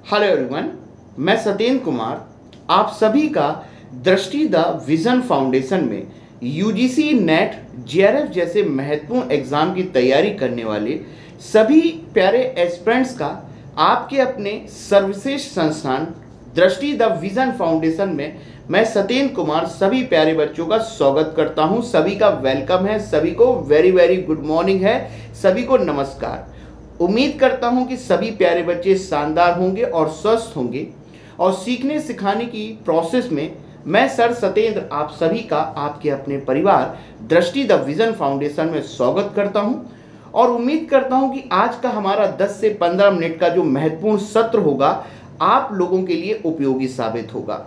Hello everyone, मैं सत्येंद्र कुमार आप सभी का दृष्टि द विजन फाउंडेशन में यूजीसी नेट जेआरएफ जैसे महत्वपूर्ण एग्जाम की तैयारी करने वाले सभी प्यारे एस्पिरेंट्स का आपके अपने सर्वश्रेष्ठ संस्थान दृष्टि द विजन फाउंडेशन में मैं सत्येंद्र कुमार सभी प्यारे बच्चों का स्वागत करता हूं। सभी का वेलकम है, सभी को वेरी वेरी गुड मॉर्निंग है, सभी को नमस्कार। उम्मीद करता हूं कि सभी प्यारे बच्चे शानदार होंगे और स्वस्थ होंगे और सीखने सिखाने की प्रोसेस में मैं सर सत्येंद्र आप सभी का आपके अपने परिवार दृष्टि द विजन फाउंडेशन में स्वागत करता हूं और उम्मीद करता हूं कि आज का हमारा 10 से 15 मिनट का जो महत्वपूर्ण सत्र होगा आप लोगों के लिए उपयोगी साबित होगा,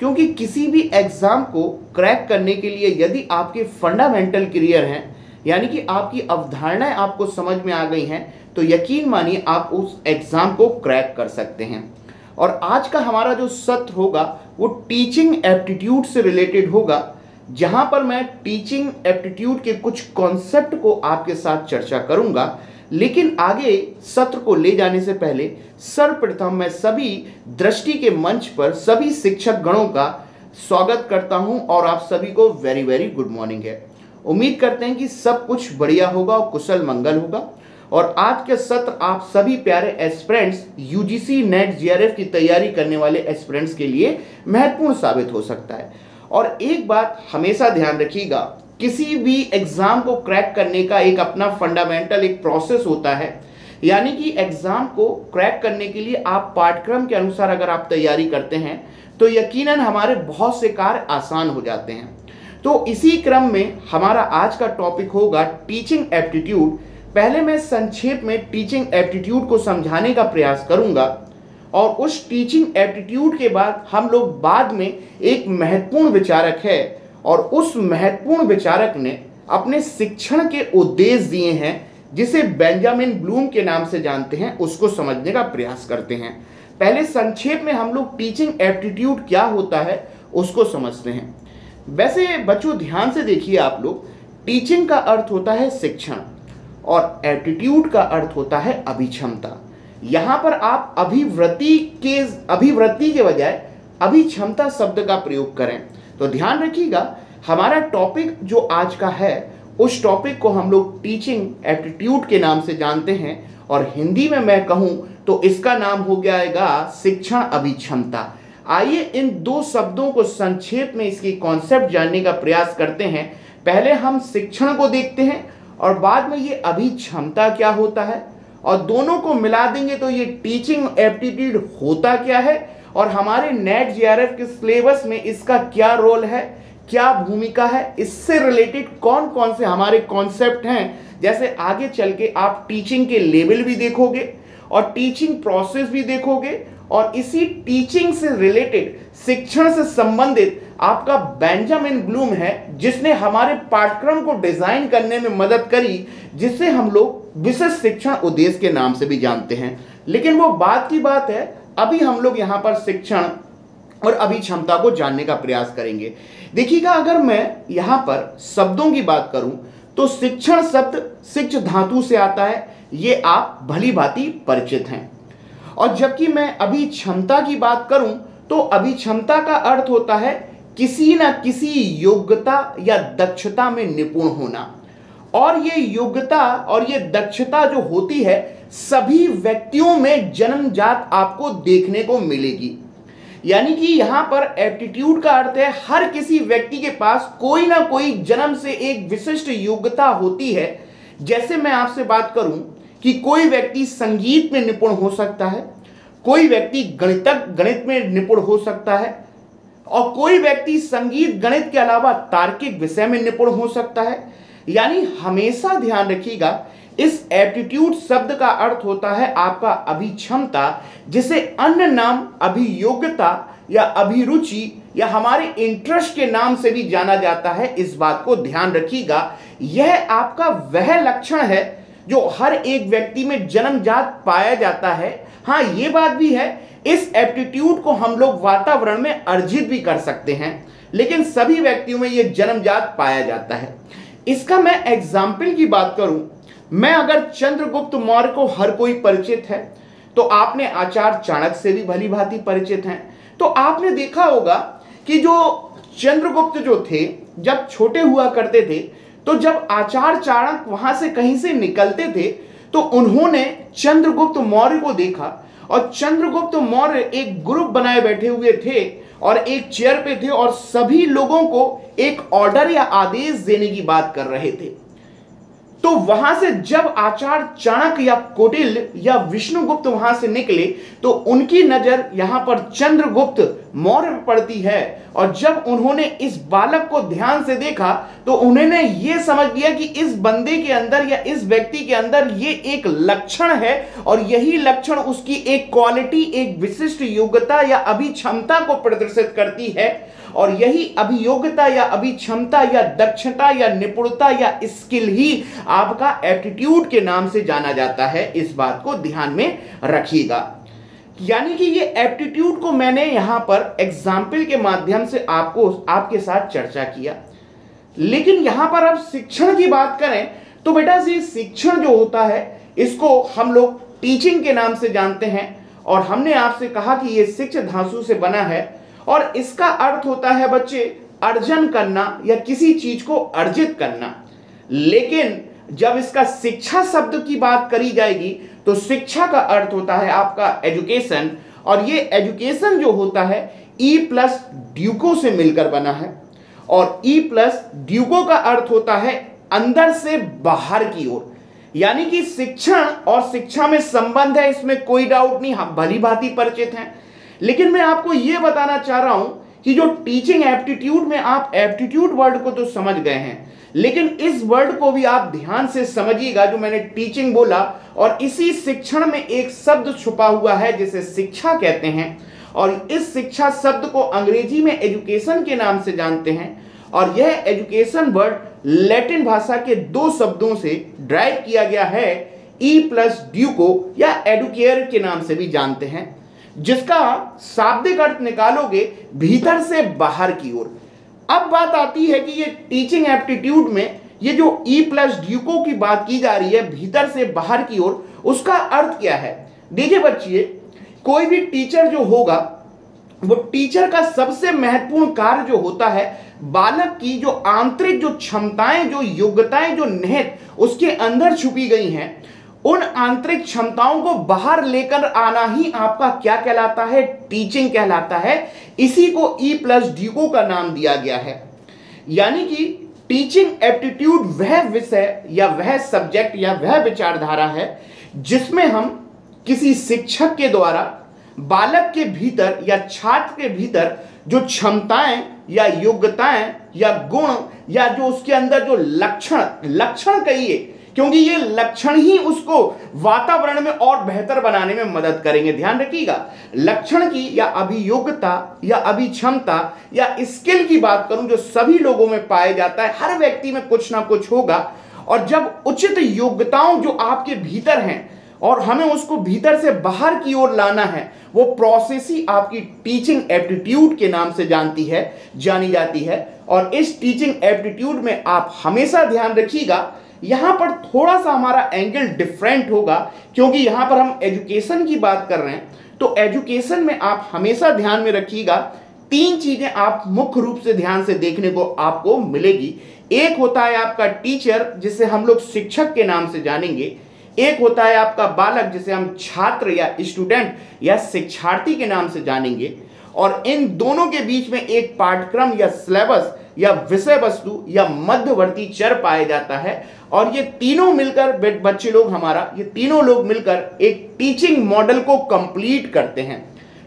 क्योंकि किसी भी एग्जाम को क्रैक करने के लिए यदि आपके फंडामेंटल क्लियर हैं, यानी कि आपकी अवधारणाएं आपको समझ में आ गई हैं, तो यकीन मानिए आप उस एग्जाम को क्रैक कर सकते हैं। और आज का हमारा जो सत्र होगा वो टीचिंग एप्टीट्यूड से रिलेटेड होगा, जहां पर मैं टीचिंग एप्टीट्यूड के कुछ कॉन्सेप्ट को आपके साथ चर्चा करूंगा। लेकिन आगे सत्र को ले जाने से पहले सर्वप्रथम मैं सभी दृष्टि के मंच पर सभी शिक्षक गणों का स्वागत करता हूं और आप सभी को वेरी वेरी गुड मॉर्निंग है। उम्मीद करते हैं कि सब कुछ बढ़िया होगा और कुशल मंगल होगा और आज के सत्र आप सभी प्यारे एस्पिरेंट्स यूजीसी नेट जेआरएफ की तैयारी करने वाले एस्पिरेंट्स के लिए महत्वपूर्ण साबित हो सकता है। और एक बात हमेशा ध्यान रखिएगा, किसी भी एग्जाम को क्रैक करने का एक अपना फंडामेंटल एक प्रोसेस होता है, यानी कि एग्जाम को क्रैक करने के लिए आप पाठ्यक्रम के अनुसार अगर आप तैयारी करते हैं तो यकीनन हमारे बहुत से कार्य आसान हो जाते हैं। तो इसी क्रम में हमारा आज का टॉपिक होगा टीचिंग एप्टीट्यूड। पहले मैं संक्षेप में टीचिंग एप्टीट्यूड को समझाने का प्रयास करूंगा और उस टीचिंग एप्टीट्यूड के बाद हम लोग बाद में एक महत्वपूर्ण विचारक है और उस महत्वपूर्ण विचारक ने अपने शिक्षण के उद्देश्य दिए हैं जिसे बेंजामिन ब्लूम के नाम से जानते हैं, उसको समझने का प्रयास करते हैं। पहले संक्षेप में हम लोग टीचिंग एप्टीट्यूड क्या होता है उसको समझते हैं। वैसे बच्चों ध्यान से देखिए आप लोग, टीचिंग का अर्थ होता है शिक्षण और एप्टीट्यूड का अर्थ होता है अभिक्षमता। यहां पर आप अभिवृत्ति के बजाय अभिक्षमता शब्द का प्रयोग करें। तो ध्यान रखिएगा, हमारा टॉपिक जो आज का है उस टॉपिक को हम लोग टीचिंग एप्टीट्यूड के नाम से जानते हैं और हिंदी में मैं कहूं तो इसका नाम हो जाएगा शिक्षण अभिक्षमता। आइए इन दो शब्दों को संक्षेप में इसकी कॉन्सेप्ट जानने का प्रयास करते हैं। पहले हम शिक्षण को देखते हैं और बाद में ये अभिक्षमता क्या होता है और दोनों को मिला देंगे तो ये टीचिंग एप्टीट्यूड होता क्या है और हमारे नेट जेआरएफ के सिलेबस में इसका क्या रोल है, क्या भूमिका है, इससे रिलेटेड कौन कौन से हमारे कॉन्सेप्ट हैं। जैसे आगे चल के आप टीचिंग के लेवल भी देखोगे और टीचिंग प्रोसेस भी देखोगे और इसी टीचिंग से रिलेटेड शिक्षण से संबंधित आपका बेंजामिन ब्लूम है जिसने हमारे पाठ्यक्रम को डिजाइन करने में मदद करी, जिसे हम लोग विशिष्ट शिक्षण उद्देश्य के नाम से भी जानते हैं। लेकिन वो बात की बात है, अभी हम लोग यहाँ पर शिक्षण और अभिक्षमता को जानने का प्रयास करेंगे। देखिएगा, अगर मैं यहाँ पर शब्दों की बात करूं तो शिक्षण शब्द शिक्ष धातु से आता है, ये आप भली भांति परिचित हैं। और जबकि मैं अभिक्षमता की बात करूं तो अभिक्षमता का अर्थ होता है किसी न किसी योग्यता या दक्षता में निपुण होना। और ये योग्यता और ये दक्षता जो होती है सभी व्यक्तियों में जन्मजात आपको देखने को मिलेगी। यानी कि यहां पर एप्टीट्यूड का अर्थ है हर किसी व्यक्ति के पास कोई ना कोई जन्म से एक विशिष्ट योग्यता होती है। जैसे मैं आपसे बात करूं कि कोई व्यक्ति संगीत में निपुण हो सकता है, कोई व्यक्ति गणित में निपुण हो सकता है और कोई व्यक्ति संगीत गणित के अलावा तार्किक विषय में निपुण हो सकता है। यानी हमेशा ध्यान रखिएगा, इस एप्टीट्यूड शब्द का अर्थ होता है आपका अभिक्षमता, जिसे अन्य नाम अभियोग्यता या अभिरुचि या हमारे इंटरेस्ट के नाम से भी जाना जाता है। इस बात को ध्यान रखिएगा, यह आपका वह लक्षण है जो हर एक व्यक्ति में जन्मजात पाया जाता है। हाँ, ये बात भी है, इस एप्टीट्यूड को हम लोग वातावरण में अर्जित भी कर सकते हैं, लेकिन सभी व्यक्तियों में यह जन्मजात पाया जाता है। इसका मैं एग्जाम्पल की बात करूं, मैं अगर चंद्रगुप्त मौर्य को हर कोई परिचित है, तो आपने आचार्य चाणक्य से भी भली भांति परिचित हैं। तो आपने देखा होगा कि जो चंद्रगुप्त जो थे, जब छोटे हुआ करते थे, तो जब आचार्य चाणक्य वहां से कहीं से निकलते थे तो उन्होंने चंद्रगुप्त मौर्य को देखा, और चंद्रगुप्त मौर्य एक ग्रुप बनाए बैठे हुए थे और एक चेयर पे थे और सभी लोगों को एक ऑर्डर या आदेश देने की बात कर रहे थे। तो वहां से जब आचार्य चाणक्य या कौटिल्य या विष्णुगुप्त वहां से निकले तो उनकी नजर यहां पर चंद्रगुप्त मौर्य पर पड़ती है, और जब उन्होंने इस बालक को ध्यान से देखा तो उन्होंने ये समझ लिया कि इस बंदे के अंदर या इस व्यक्ति के अंदर ये एक लक्षण है, और यही लक्षण उसकी एक क्वालिटी, एक विशिष्ट योग्यता या अभिक्षमता को प्रदर्शित करती है, और यही अभियोग्यता या अभिक्षमता या दक्षता या निपुणता या स्किल ही आपका एप्टीट्यूड के नाम से जाना जाता है। इस बात को ध्यान में रखिएगा। यानी कि ये एप्टीट्यूड को मैंने यहां पर एग्जाम्पल के माध्यम से आपके साथ चर्चा किया। लेकिन यहां पर अब शिक्षण की बात करें तो बेटा ये शिक्षण जो होता है इसको हम लोग टीचिंग के नाम से जानते हैं, और हमने आपसे कहा कि ये शिक्ष धातु से बना है, और इसका अर्थ होता है बच्चे अर्जन करना या किसी चीज को अर्जित करना। लेकिन जब इसका शिक्षा शब्द की बात करी जाएगी तो शिक्षा का अर्थ होता है आपका एजुकेशन, और ये एजुकेशन जो होता है ई प्लस ड्यूको से मिलकर बना है, और ई प्लस ड्यूको का अर्थ होता है अंदर से बाहर की ओर। यानी कि शिक्षण और शिक्षा में संबंध है, इसमें कोई डाउट नहीं, हम भली भांति परिचित हैं। लेकिन मैं आपको यह बताना चाह रहा हूं कि जो टीचिंग एप्टीट्यूड में आप एप्टीट्यूड वर्ड को तो समझ गए हैं, लेकिन इस वर्ड को भी आप ध्यान से समझिएगा जो मैंने टीचिंग बोला, और इसी शिक्षण में एक शब्द छुपा हुआ है जिसे शिक्षा कहते हैं, और इस शिक्षा शब्द को अंग्रेजी में एजुकेशन के नाम से जानते हैं, और यह एजुकेशन वर्ड लैटिन भाषा के दो शब्दों से ड्राइव किया गया है, ई प्लस ड्यूको या एडुकेयर के नाम से भी जानते हैं, जिसका शाब्दिक अर्थ निकालोगे भीतर से बाहर की ओर। अब बात आती है कि ये टीचिंग एप्टीट्यूड में ये जो ई प्लस ड्यूको की बात की जा रही है भीतर से बाहर की ओर, उसका अर्थ क्या है? देखिए बच्चे, कोई भी टीचर जो होगा वो टीचर का सबसे महत्वपूर्ण कार्य जो होता है बालक की जो आंतरिक जो क्षमताएं, जो योग्यताएं, जो निहित उसके अंदर छुपी गई हैं, उन आंतरिक क्षमताओं को बाहर लेकर आना ही आपका क्या कहलाता है? टीचिंग कहलाता है। इसी को ई प्लस ड्यूको का नाम दिया गया है। यानी कि टीचिंग एप्टीट्यूड वह विषय या वह सब्जेक्ट या वह विचारधारा है जिसमें हम किसी शिक्षक के द्वारा बालक के भीतर या छात्र के भीतर जो क्षमताएं या योग्यताएं या गुण या जो उसके अंदर जो लक्षण कहिए, क्योंकि ये लक्षण ही उसको वातावरण में और बेहतर बनाने में मदद करेंगे। ध्यान रखिएगा, लक्षण की या अभियोग्यता या अभिक्षमता या स्किल की बात करूं जो सभी लोगों में पाया जाता है, हर व्यक्ति में कुछ ना कुछ होगा, और जब उचित योग्यताओं जो आपके भीतर हैं और हमें उसको भीतर से बाहर की ओर लाना है, वो प्रोसेस ही आपकी टीचिंग एप्टीट्यूड के नाम से जानी जाती है। और इस टीचिंग एप्टीट्यूड में आप हमेशा ध्यान रखिएगा, यहां पर थोड़ा सा हमारा एंगल डिफरेंट होगा, क्योंकि यहां पर हम एजुकेशन की बात कर रहे हैं। तो एजुकेशन में आप हमेशा ध्यान में रखिएगा, तीन चीजें आप मुख्य रूप से ध्यान से देखने को आपको मिलेगी। एक होता है आपका टीचर, जिसे हम लोग शिक्षक के नाम से जानेंगे। एक होता है आपका बालक, जिसे हम छात्र या स्टूडेंट या शिक्षार्थी के नाम से जानेंगे। और इन दोनों के बीच में एक पाठ्यक्रम या सिलेबस या विषय वस्तु या मध्यवर्ती चर पाया जाता है, और ये तीनों मिलकर बच्चे लोग ये तीनों लोग मिलकर एक टीचिंग मॉडल को कंप्लीट करते हैं।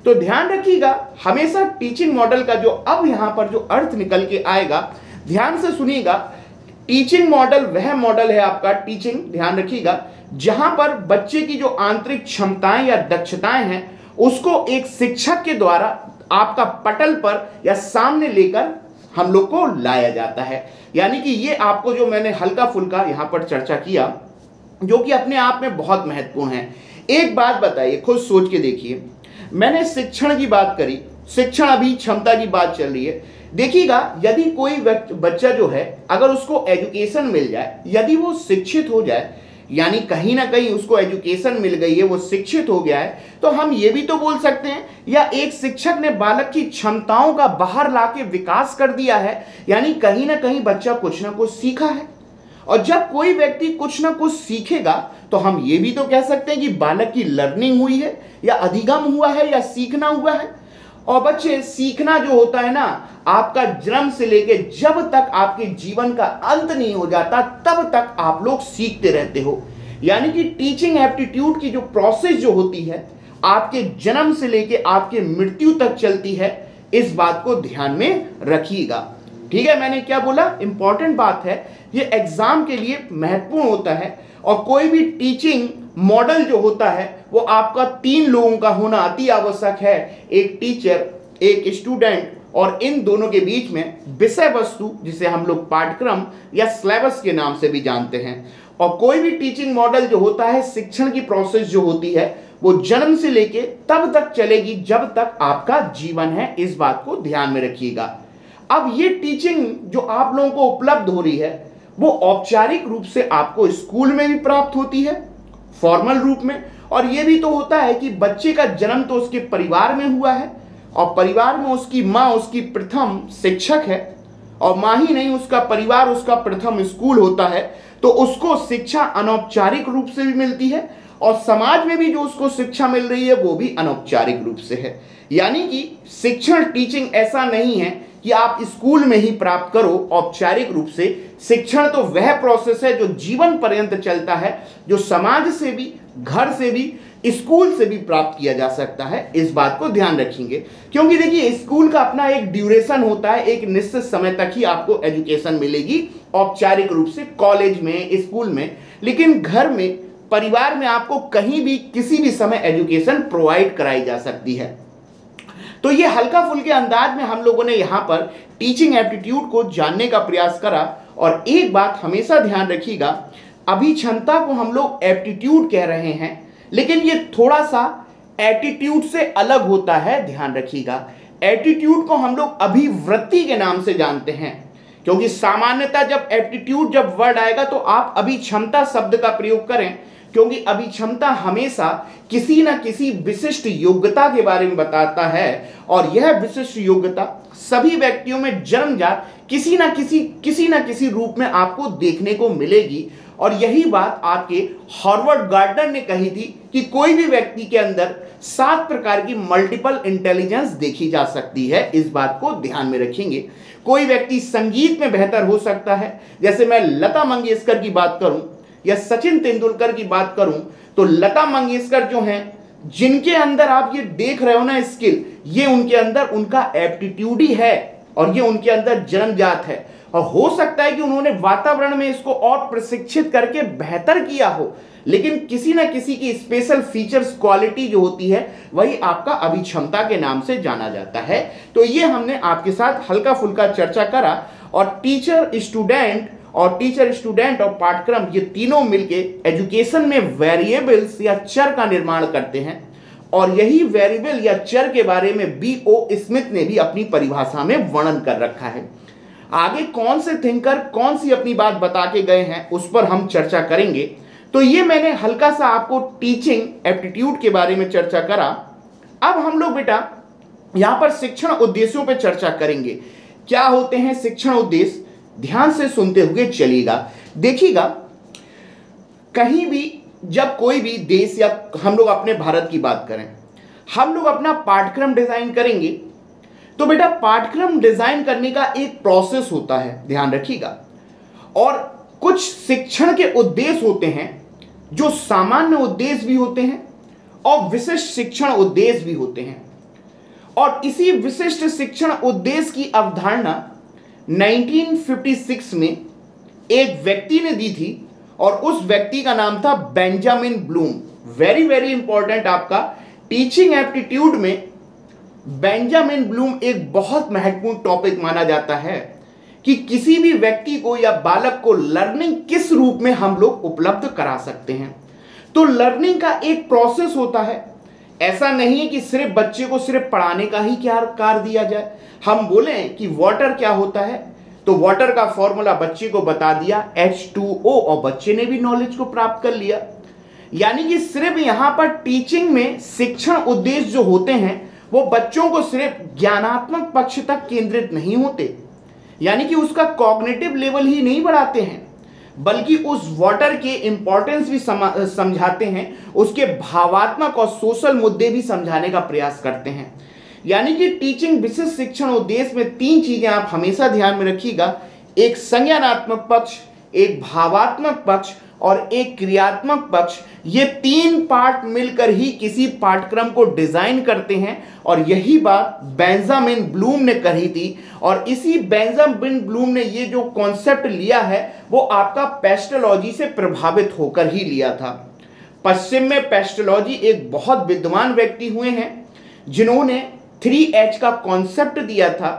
तो ध्यान रखिएगा, हमेशा टीचिंग मॉडल का जो अब यहां पर जो अर्थ निकल के आएगा, ध्यान से सुनिएगा। टीचिंग मॉडल वह मॉडल है आपका टीचिंग, ध्यान रखिएगा, जहां पर बच्चे की जो आंतरिक क्षमताएं या दक्षताएं हैं उसको एक शिक्षक के द्वारा आपका पटल पर या सामने लेकर हम लोग को लाया जाता है। यानी कि ये आपको जो मैंने हल्का फुल्का यहां पर चर्चा किया, जो कि अपने आप में बहुत महत्वपूर्ण है। एक बात बताइए, खुद सोच के देखिए, मैंने शिक्षण की बात करी, शिक्षण अभी क्षमता की बात चल रही है। देखिएगा, यदि कोई बच्चा जो है अगर उसको एजुकेशन मिल जाए, यदि वो शिक्षित हो जाए, यानी कहीं ना कहीं उसको एजुकेशन मिल गई है, वो शिक्षित हो गया है, तो हम ये भी तो बोल सकते हैं या एक शिक्षक ने बालक की क्षमताओं का बाहर लाके विकास कर दिया है, यानी कहीं ना कहीं बच्चा कुछ ना कुछ सीखा है। और जब कोई व्यक्ति कुछ ना कुछ सीखेगा तो हम ये भी तो कह सकते हैं कि बालक की लर्निंग हुई है या अधिगम हुआ है या सीखना हुआ है। और बच्चे, सीखना जो होता है ना, आपका जन्म से लेके जब तक आपके जीवन का अंत नहीं हो जाता तब तक आप लोग सीखते रहते हो। यानी कि टीचिंग एप्टीट्यूड की जो प्रोसेस जो होती है आपके जन्म से लेके आपके मृत्यु तक चलती है, इस बात को ध्यान में रखिएगा। ठीक है, मैंने क्या बोला, इंपॉर्टेंट बात है, ये एग्जाम के लिए महत्वपूर्ण होता है। और कोई भी टीचिंग मॉडल जो होता है वो आपका 3 लोगों का होना अति आवश्यक है, एक टीचर, एक स्टूडेंट, और इन दोनों के बीच में विषय वस्तु, जिसे हम लोग पाठ्यक्रम या सिलेबस के नाम से भी जानते हैं। और कोई भी टीचिंग मॉडल जो होता है, शिक्षण की प्रोसेस जो होती है वो जन्म से लेके तब तक चलेगी जब तक आपका जीवन है, इस बात को ध्यान में रखिएगा। अब ये टीचिंग जो आप लोगों को उपलब्ध हो रही है वो औपचारिक रूप से आपको स्कूल में भी प्राप्त होती है, फॉर्मल रूप में, और ये भी तो होता है कि बच्चे का जन्म तो उसके परिवार में हुआ है और परिवार में उसकी माँ उसकी प्रथम शिक्षक है, और माँ ही नहीं, उसका परिवार उसका प्रथम स्कूल होता है। तो उसको शिक्षा अनौपचारिक रूप से भी मिलती है और समाज में भी जो उसको शिक्षा मिल रही है वो भी अनौपचारिक रूप से है। यानी कि शिक्षण, टीचिंग ऐसा नहीं है कि आप स्कूल में ही प्राप्त करो औपचारिक रूप से। शिक्षण तो वह प्रोसेस है जो जीवन पर्यंत चलता है, जो समाज से भी, घर से भी, स्कूल से भी प्राप्त किया जा सकता है। इस बात को ध्यान रखेंगे, क्योंकि देखिए स्कूल का अपना एक ड्यूरेशन होता है, एक निश्चित समय तक ही आपको एजुकेशन मिलेगी औपचारिक रूप से, कॉलेज में, स्कूल में। लेकिन घर में, परिवार में आपको कहीं भी किसी भी समय एजुकेशन प्रोवाइड कराई जा सकती है। तो ये हल्का फुल्के अंदाज में हम लोगों ने यहाँ पर टीचिंग एप्टीट्यूड को जानने का प्रयास करा। और एक बात हमेशा ध्यान रखिएगा, अभिक्षमता को हम लोग एप्टीट्यूड कह रहे हैं, लेकिन ये थोड़ा सा एटीट्यूड से अलग होता है, ध्यान रखिएगा। एटीट्यूड को हम लोग अभिवृत्ति के नाम से जानते हैं, क्योंकि सामान्यतः जब एप्टीट्यूड जब वर्ड आएगा तो आप अभिक्षमता शब्द का प्रयोग करें, क्योंकि अभिक्षमता हमेशा किसी न किसी विशिष्ट योग्यता के बारे में बताता है, और यह विशिष्ट योग्यता सभी व्यक्तियों में जन्मजात किसी न किसी रूप में आपको देखने को मिलेगी। और यही बात आपके हॉवर्ड गार्डनर ने कही थी कि कोई भी व्यक्ति के अंदर 7 प्रकार की मल्टीपल इंटेलिजेंस देखी जा सकती है। इस बात को ध्यान में रखेंगे। कोई व्यक्ति संगीत में बेहतर हो सकता है, जैसे मैं लता मंगेशकर की बात करूं या सचिन तेंदुलकर की बात करूं, तो लता मंगेशकर जो हैं, जिनके अंदर आप ये देख रहे हो ना स्किल, ये उनके अंदर उनका एप्टीट्यूड ही है और ये उनके अंदर जन्मजात है। और हो सकता है कि उन्होंने वातावरण में इसको और प्रशिक्षित करके बेहतर किया हो, लेकिन किसी न किसी की स्पेशल फीचर्स, क्वालिटी जो होती है वही आपका अभिक्षमता के नाम से जाना जाता है। तो ये हमने आपके साथ हल्का फुल्का चर्चा करा। और टीचर स्टूडेंट और पाठ्यक्रम, ये तीनों मिलके एजुकेशन में वेरिएबल्स या चर का निर्माण करते हैं। और यही वेरिएबल या चर के बारे में B.O. स्मिथ ने भी अपनी परिभाषा में वर्णन कर रखा है। आगे कौन से थिंकर कौन सी अपनी बात बता के गए हैं उस पर हम चर्चा करेंगे। तो ये मैंने हल्का सा आपको टीचिंग एप्टीट्यूड के बारे में चर्चा करा। अब हम लोग बेटा यहाँ पर शिक्षण उद्देश्यों पर चर्चा करेंगे। क्या होते हैं शिक्षण उद्देश्य, ध्यान से सुनते हुए चलिएगा। देखिएगा, कहीं भी जब कोई भी देश या हम लोग अपने भारत की बात करें, हम लोग अपना पाठ्यक्रम डिजाइन करेंगे, तो बेटा पाठ्यक्रम डिजाइन करने का एक प्रोसेस होता है, ध्यान रखिएगा। और कुछ शिक्षण के उद्देश्य होते हैं जो सामान्य उद्देश्य भी होते हैं और विशिष्ट शिक्षण उद्देश्य भी होते हैं। और इसी विशिष्ट शिक्षण उद्देश्य की अवधारणा 1956 में एक व्यक्ति ने दी थी और उस व्यक्ति का नाम था Benjamin Bloom. Very very important, आपका टीचिंग एप्टीट्यूड में बेंजामिन ब्लूम एक बहुत महत्वपूर्ण टॉपिक माना जाता है कि किसी भी व्यक्ति को या बालक को लर्निंग किस रूप में हम लोग उपलब्ध करा सकते हैं। तो लर्निंग का एक प्रोसेस होता है। ऐसा नहीं है कि सिर्फ बच्चे को सिर्फ पढ़ाने का ही क्या कार्य दिया जाए। हम बोलें कि वाटर क्या होता है, तो वाटर का फॉर्मूला बच्चे को बता दिया H2O और बच्चे ने भी नॉलेज को प्राप्त कर लिया। यानी कि सिर्फ यहां पर टीचिंग में शिक्षण उद्देश्य जो होते हैं वो बच्चों को सिर्फ ज्ञानात्मक पक्ष तक केंद्रित नहीं होते, यानी कि उसका कॉग्निटिव लेवल ही नहीं बढ़ाते हैं, बल्कि उस वाटर के इंपॉर्टेंस भी समझाते हैं, उसके भावात्मक और सोशल मुद्दे भी समझाने का प्रयास करते हैं। यानी कि टीचिंग विशिष्ट शिक्षण उद्देश्य में 3 चीजें आप हमेशा ध्यान में रखिएगा, एक संज्ञानात्मक पक्ष, एक भावात्मक पक्ष और एक क्रियात्मक पक्ष। ये 3 पार्ट मिलकर ही किसी पाठ्यक्रम को डिजाइन करते हैं और यही बात बेंजामिन ब्लूम ने कही थी। और इसी बेंजामिन ब्लूम ने ये जो कॉन्सेप्ट लिया है वो आपका पेस्टोलॉजी से प्रभावित होकर ही लिया था। पश्चिम में पेस्टोलॉजी एक बहुत विद्वान व्यक्ति हुए हैं जिन्होंने 3H का कॉन्सेप्ट दिया था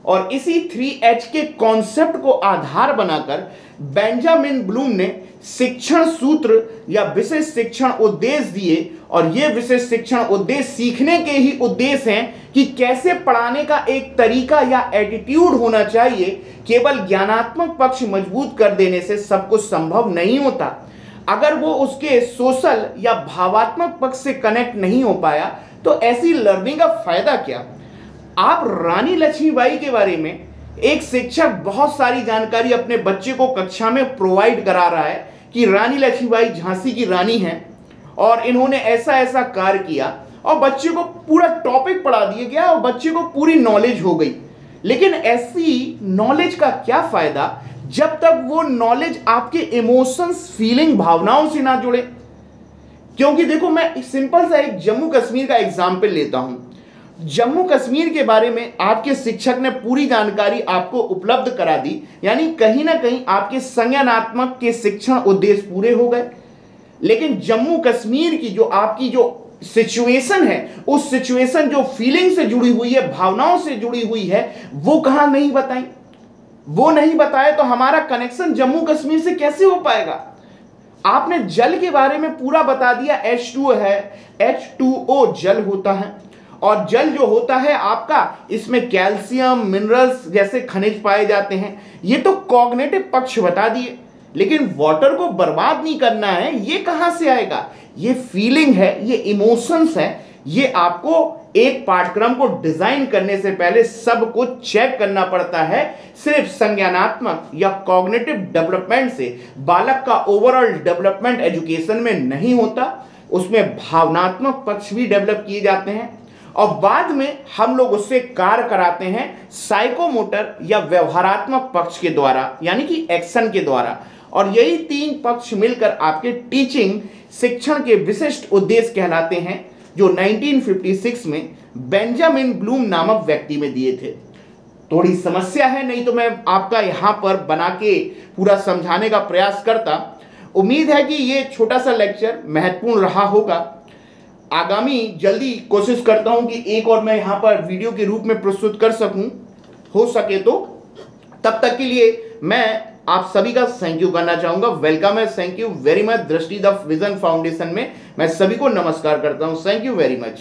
और इसी 3H के कॉन्सेप्ट को आधार बनाकर बेंजामिन ब्लूम ने शिक्षण सूत्र या विशिष्ट शिक्षण उद्देश्य दिए। और ये विशिष्ट शिक्षण उद्देश्य सीखने के ही उद्देश्य हैं कि कैसे पढ़ाने का एक तरीका या एटीट्यूड होना चाहिए। केवल ज्ञानात्मक पक्ष मजबूत कर देने से सब कुछ संभव नहीं होता। अगर वो उसके सोशल या भावात्मक पक्ष से कनेक्ट नहीं हो पाया तो ऐसी लर्निंग का फायदा क्या। आप रानी लक्ष्मीबाई के बारे में एक शिक्षक बहुत सारी जानकारी अपने बच्चे को कक्षा में प्रोवाइड करा रहा है कि रानी लक्ष्मीबाई झांसी की रानी हैं और इन्होंने ऐसा ऐसा कार्य किया और बच्चे को पूरा टॉपिक पढ़ा दिया गया और बच्चे को पूरी नॉलेज हो गई। लेकिन ऐसी नॉलेज का क्या फायदा जब तक वो नॉलेज आपके इमोशंस, फीलिंग, भावनाओं से ना जुड़े। क्योंकि देखो, मैं सिंपल सा एक जम्मू कश्मीर का एग्जाम्पल लेता हूं। जम्मू कश्मीर के बारे में आपके शिक्षक ने पूरी जानकारी आपको उपलब्ध करा दी, यानी कहीं ना कहीं आपके संज्ञानात्मक के शिक्षण उद्देश्य पूरे हो गए। लेकिन जम्मू कश्मीर की जो आपकी जो सिचुएशन है, उस सिचुएशन जो फीलिंग से जुड़ी हुई है, भावनाओं से जुड़ी हुई है, वो कहां नहीं बताई। वो नहीं बताए तो हमारा कनेक्शन जम्मू कश्मीर से कैसे हो पाएगा। आपने जल के बारे में पूरा बता दिया, H2O है, H2O जल होता है और जल जो होता है आपका, इसमें कैल्शियम, मिनरल्स जैसे खनिज पाए जाते हैं। ये तो कॉग्निटिव पक्ष बता दिए, लेकिन वाटर को बर्बाद नहीं करना है, ये कहां से आएगा। ये फीलिंग है, ये इमोशंस है। ये आपको एक पाठ्यक्रम को डिजाइन करने से पहले सब कुछ चेक करना पड़ता है। सिर्फ संज्ञानात्मक या कॉग्निटिव डेवलपमेंट से बालक का ओवरऑल डेवलपमेंट एजुकेशन में नहीं होता, उसमें भावनात्मक पक्ष भी डेवलप किए जाते हैं और बाद में हम लोग उससे कार्य कराते हैं साइकोमोटर या व्यवहारात्मक पक्ष के द्वारा, यानी कि एक्शन के द्वारा। और यही 3 पक्ष मिलकर आपके टीचिंग शिक्षण के विशिष्ट उद्देश्य कहलाते हैं, जो 1956 में बेंजामिन ब्लूम नामक व्यक्ति में दिए थे। थोड़ी समस्या है, नहीं तो मैं आपका यहां पर बना के पूरा समझाने का प्रयास करता। उम्मीद है कि ये छोटा सा लेक्चर महत्वपूर्ण रहा होगा। आगामी जल्दी कोशिश करता हूं कि एक और मैं यहां पर वीडियो के रूप में प्रस्तुत कर सकूं, हो सके तो। तब तक के लिए मैं आप सभी का थैंक यू करना चाहूंगा। वेलकम है, थैंक यू वेरी मच। दृष्टि द विजन फाउंडेशन में मैं सभी को नमस्कार करता हूं। Thank you very much.